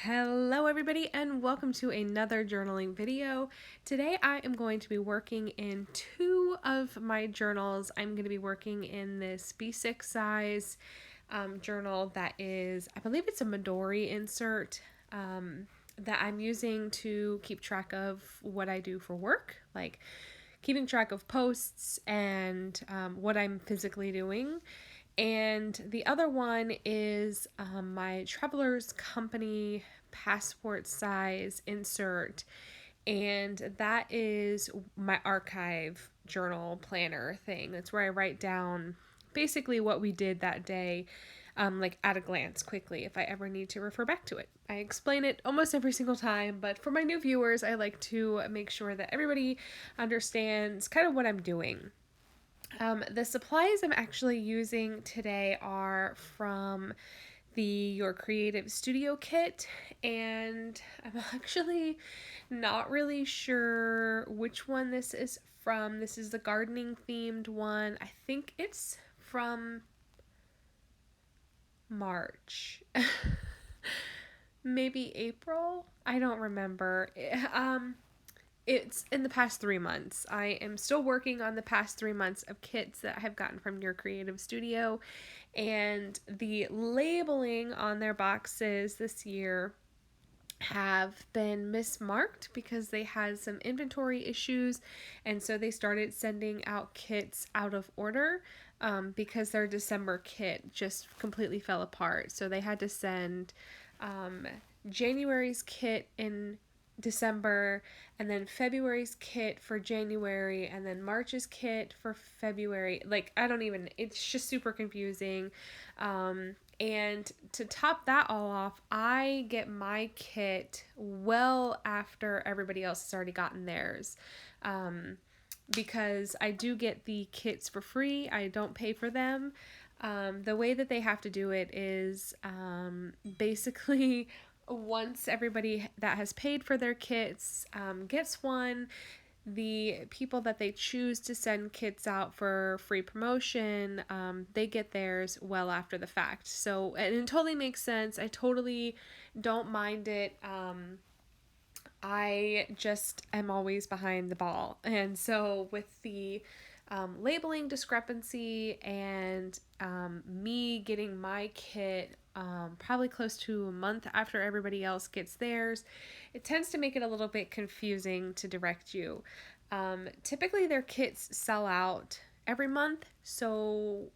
Hello everybody and welcome to another journaling video. Today I am going to be working in two of my journals. I'm going to be working in this B6 size journal that is, I believe it's a Midori insert that I'm using to keep track of what I do for work, like keeping track of posts and what I'm physically doing. And the other one is my Traveler's Company passport size insert. And that is my archive journal planner thing. That's where I write down basically what we did that day, like at a glance quickly if I ever need to refer back to it. I explain it almost every single time, but for my new viewers, I like to make sure that everybody understands kind of what I'm doing. The supplies I'm actually using today are from the Your Creative Studio kit, and I'm actually not really sure which one this is from. This is the gardening themed one. I think it's from March. Maybe April? I don't remember. It's in the past 3 months. I am still working on the past 3 months of kits that I have gotten from Your Creative Studio, and the labeling on their boxes this year have been mismarked because they had some inventory issues, and so they started sending out kits out of order because their December kit just completely fell apart. So they had to send January's kit in December, and then February's kit for January, and then March's kit for February. Like, it's just super confusing. And to top that all off, I get my kit well after everybody else has already gotten theirs. Because I do get the kits for free, I don't pay for them. The way that they have to do it is basically once everybody that has paid for their kits gets one, the people that they choose to send kits out for free promotion, they get theirs well after the fact. So, and it totally makes sense. I totally don't mind it. I just am always behind the ball. And so, with the labeling discrepancy and me getting my kit probably close to a month after everybody else gets theirs, it tends to make it a little bit confusing to direct you. Typically, their kits sell out every month. So,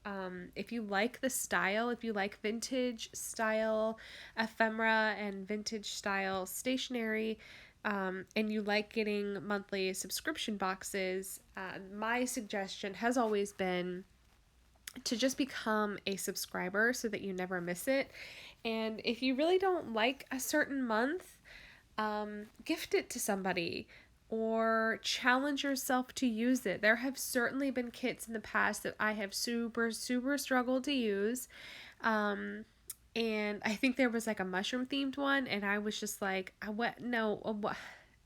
if you like the style, if you like vintage style ephemera and vintage style stationery, and you like getting monthly subscription boxes, my suggestion has always been to just become a subscriber so that you never miss it. And if you really don't like a certain month, gift it to somebody or challenge yourself to use it. There have certainly been kits in the past that I have super, super struggled to use. And I think there was like a mushroom themed one, and I was just like, what? No, what?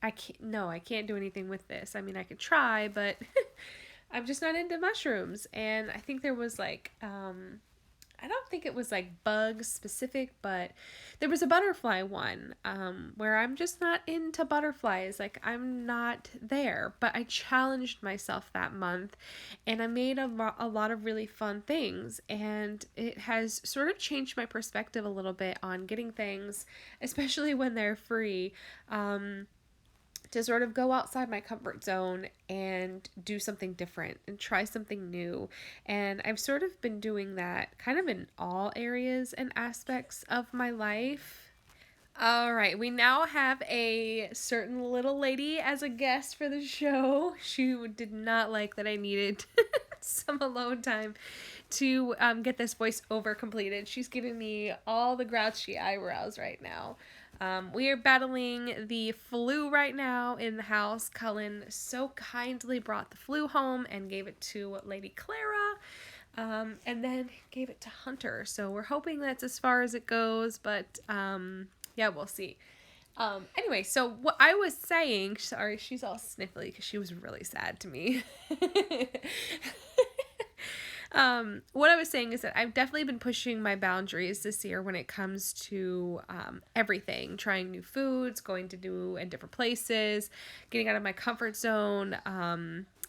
I can't. No, I can't do anything with this. I mean, I could try, but I'm just not into mushrooms. And I think there was like, I don't think it was like bug specific, but there was a butterfly one where I'm just not into butterflies. Like, I'm not there, but I challenged myself that month and I made a lot of really fun things. And it has sort of changed my perspective a little bit on getting things, especially when they're free. To sort of go outside my comfort zone and do something different and try something new. And I've sort of been doing that kind of in all areas and aspects of my life. All right, we now have a certain little lady as a guest for the show. She did not like that I needed some alone time to get this voiceover completed. She's giving me all the grouchy eyebrows right now. We are battling the flu right now in the house. Cullen so kindly brought the flu home and gave it to Lady Clara, and then gave it to Hunter. So we're hoping that's as far as it goes, but yeah, we'll see. Anyway, so what I was saying, sorry, she's all sniffly because she was really sad to me. What I was saying is that I've definitely been pushing my boundaries this year when it comes to everything, trying new foods, going to new and different places, getting out of my comfort zone.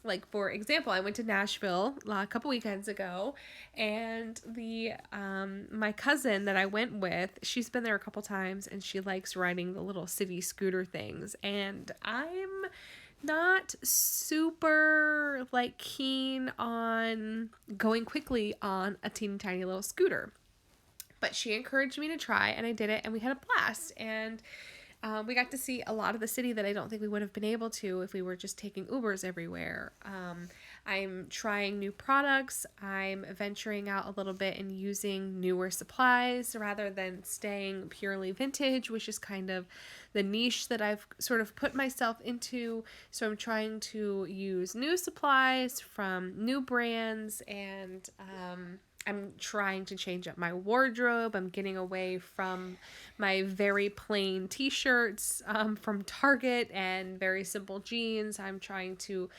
Like for example, I went to Nashville a couple weekends ago, and the my cousin that I went with, she's been there a couple times, and she likes riding the little city scooter things, and I'm not super like keen on going quickly on a teeny tiny little scooter. But she encouraged me to try, and I did it, and we had a blast. And we got to see a lot of the city that I don't think we would have been able to if we were just taking Ubers everywhere. I'm trying new products. I'm venturing out a little bit and using newer supplies rather than staying purely vintage, which is kind of the niche that I've sort of put myself into. So I'm trying to use new supplies from new brands, and I'm trying to change up my wardrobe. I'm getting away from my very plain t-shirts from Target and very simple jeans. I'm trying to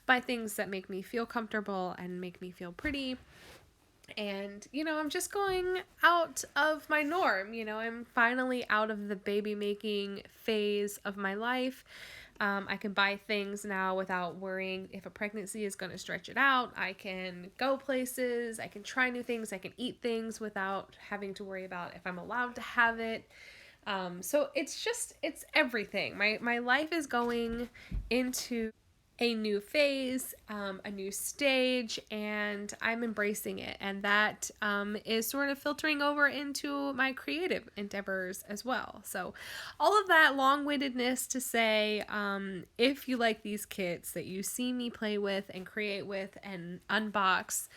buy things that make me feel comfortable and make me feel pretty. And, I'm just going out of my norm. I'm finally out of the baby making phase of my life. I can buy things now without worrying if a pregnancy is going to stretch it out. I can go places. I can try new things. I can eat things without having to worry about if I'm allowed to have it. So it's everything. My life is going into a new phase, a new stage, and I'm embracing it. And that is sort of filtering over into my creative endeavors as well. So, all of that long windedness to say, if you like these kits that you see me play with and create with and unbox,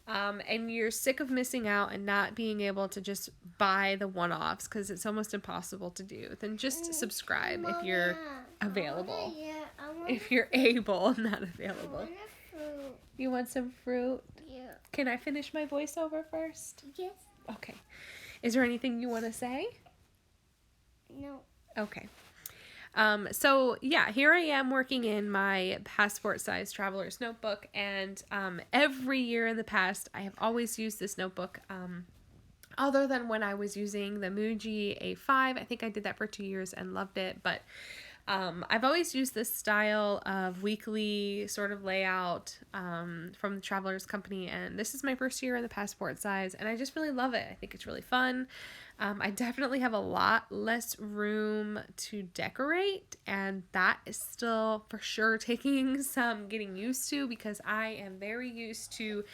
and you're sick of missing out and not being able to just buy the one-offs because it's almost impossible to do, then just subscribe if you're available. If you're able, not available. You want some fruit? Yeah. Can I finish my voiceover first? Yes. Okay. Is there anything you want to say? No. Okay. So yeah, here I am working in my passport size traveler's notebook, and every year in the past, I have always used this notebook. Other than when I was using the Muji A5, I think I did that for 2 years and loved it, but I've always used this style of weekly sort of layout from the Travelers Company, and this is my first year in the passport size, and I just really love it. I think it's really fun. I definitely have a lot less room to decorate, and that is still for sure taking some getting used to because I am very used to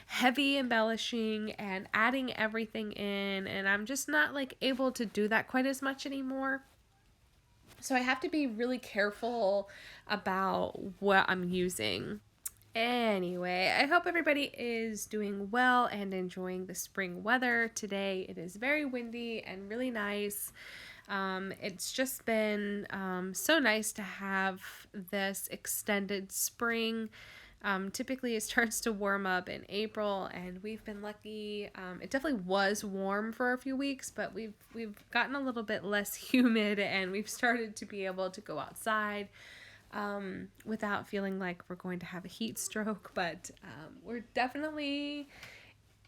heavy embellishing and adding everything in, and I'm just not like able to do that quite as much anymore. So I have to be really careful about what I'm using. Anyway, I hope everybody is doing well and enjoying the spring weather. Today it is very windy and really nice. It's just been so nice to have this extended spring. Typically, it starts to warm up in April, and we've been lucky. It definitely was warm for a few weeks, but we've gotten a little bit less humid, and we've started to be able to go outside without feeling like we're going to have a heat stroke. But we're definitely,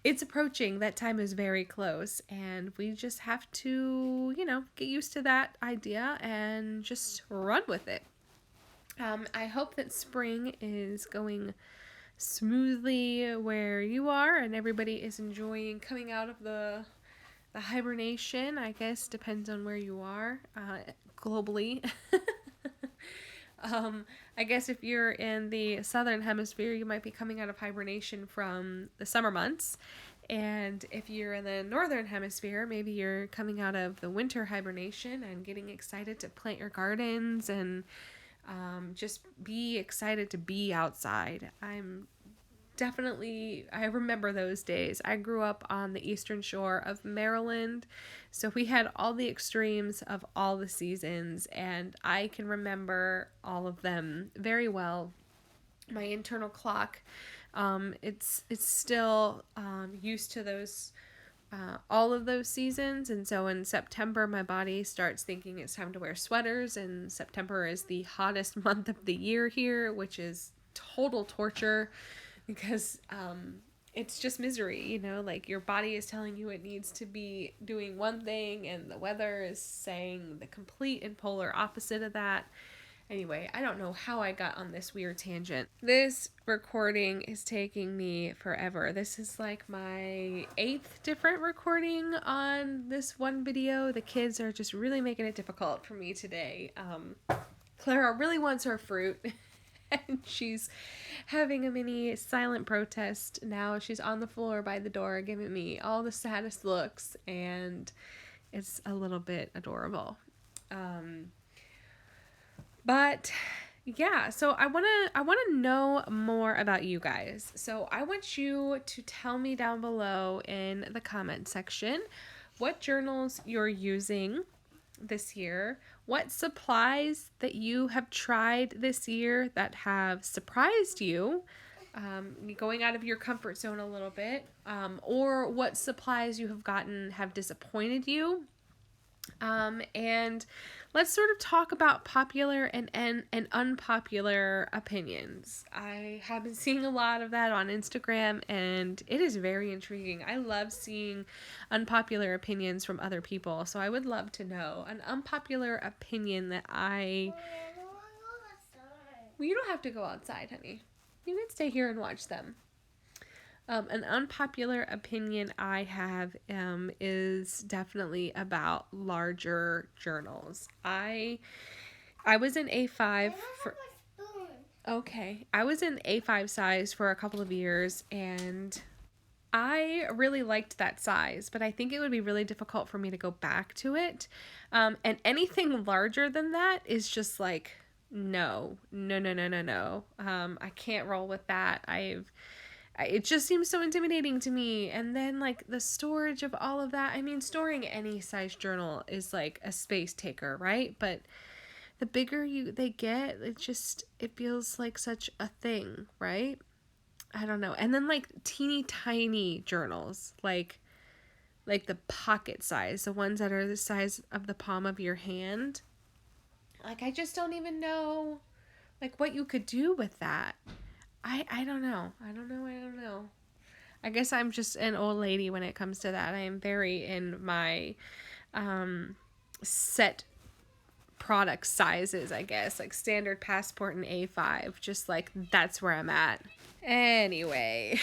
it's approaching. That time is very close, and we just have to, get used to that idea and just run with it. I hope that spring is going smoothly where you are and everybody is enjoying coming out of the hibernation. I guess depends on where you are globally. I guess if you're in the southern hemisphere, you might be coming out of hibernation from the summer months. And if you're in the northern hemisphere, maybe you're coming out of the winter hibernation and getting excited to plant your gardens and just be excited to be outside. I remember those days. I grew up on the eastern shore of Maryland, so we had all the extremes of all the seasons, and I can remember all of them very well. My internal clock, it's still used to those all of those seasons. And so in September, my body starts thinking it's time to wear sweaters. And September is the hottest month of the year here, which is total torture because it's just misery, you know, like your body is telling you it needs to be doing one thing and the weather is saying the complete and polar opposite of that. Anyway, I don't know how I got on this weird tangent. This recording is taking me forever. This is like my 8th different recording on this one video. The kids are just really making it difficult for me today. Clara really wants her fruit. And she's having a mini silent protest now. She's on the floor by the door giving me all the saddest looks, and it's a little bit adorable. But yeah, so I want to know more about you guys. So I want you to tell me down below in the comment section what journals you're using this year, what supplies that you have tried this year that have surprised you, going out of your comfort zone a little bit, or what supplies you have gotten have disappointed you. And let's sort of talk about popular and unpopular opinions. I have been seeing a lot of that on Instagram, and it is very intriguing. I love seeing unpopular opinions from other people, so I would love to know an unpopular opinion that I... Well, you don't have to go outside, honey. You can stay here and watch them. An unpopular opinion I have is definitely about larger journals. I was in A5 for... Okay. I was in A5 size for a couple of years, and I really liked that size, but I think it would be really difficult for me to go back to it. And anything larger than that is just like, no. I can't roll with that. It just seems so intimidating to me. And then like the storage of all of that. I mean, storing any size journal is like a space taker, right? But the bigger they get, it feels like such a thing, right? I don't know. And then like teeny tiny journals, like the pocket size, the ones that are the size of the palm of your hand. Like, I just don't even know like what you could do with that. I don't know. I don't know. I guess I'm just an old lady when it comes to that. I am very in my set product sizes, I guess. Like standard passport and A5. Just like that's where I'm at. Anyway,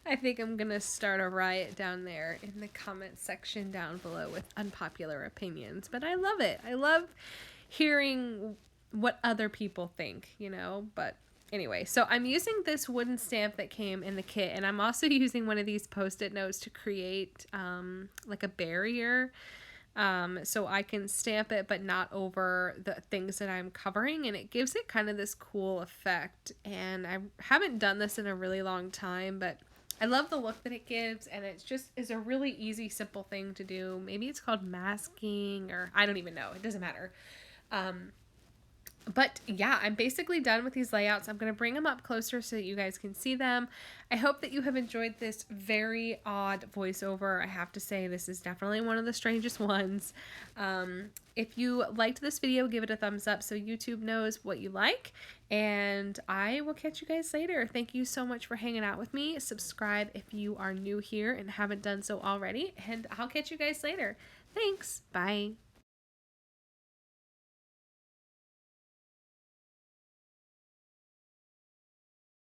I think I'm going to start a riot down there in the comment section down below with unpopular opinions. But I love it. I love hearing what other people think, you know, but... Anyway, so I'm using this wooden stamp that came in the kit, and I'm also using one of these Post-it notes to create like a barrier so I can stamp it but not over the things that I'm covering, and it gives it kind of this cool effect. And I haven't done this in a really long time, but I love the look that it gives, and it just is a really easy, simple thing to do. Maybe it's called masking, or I don't even know. It doesn't matter. But yeah, I'm basically done with these layouts. I'm going to bring them up closer so that you guys can see them. I hope that you have enjoyed this very odd voiceover. I have to say, this is definitely one of the strangest ones. If you liked this video, give it a thumbs up so YouTube knows what you like. And I will catch you guys later. Thank you so much for hanging out with me. Subscribe if you are new here and haven't done so already. And I'll catch you guys later. Thanks. Bye.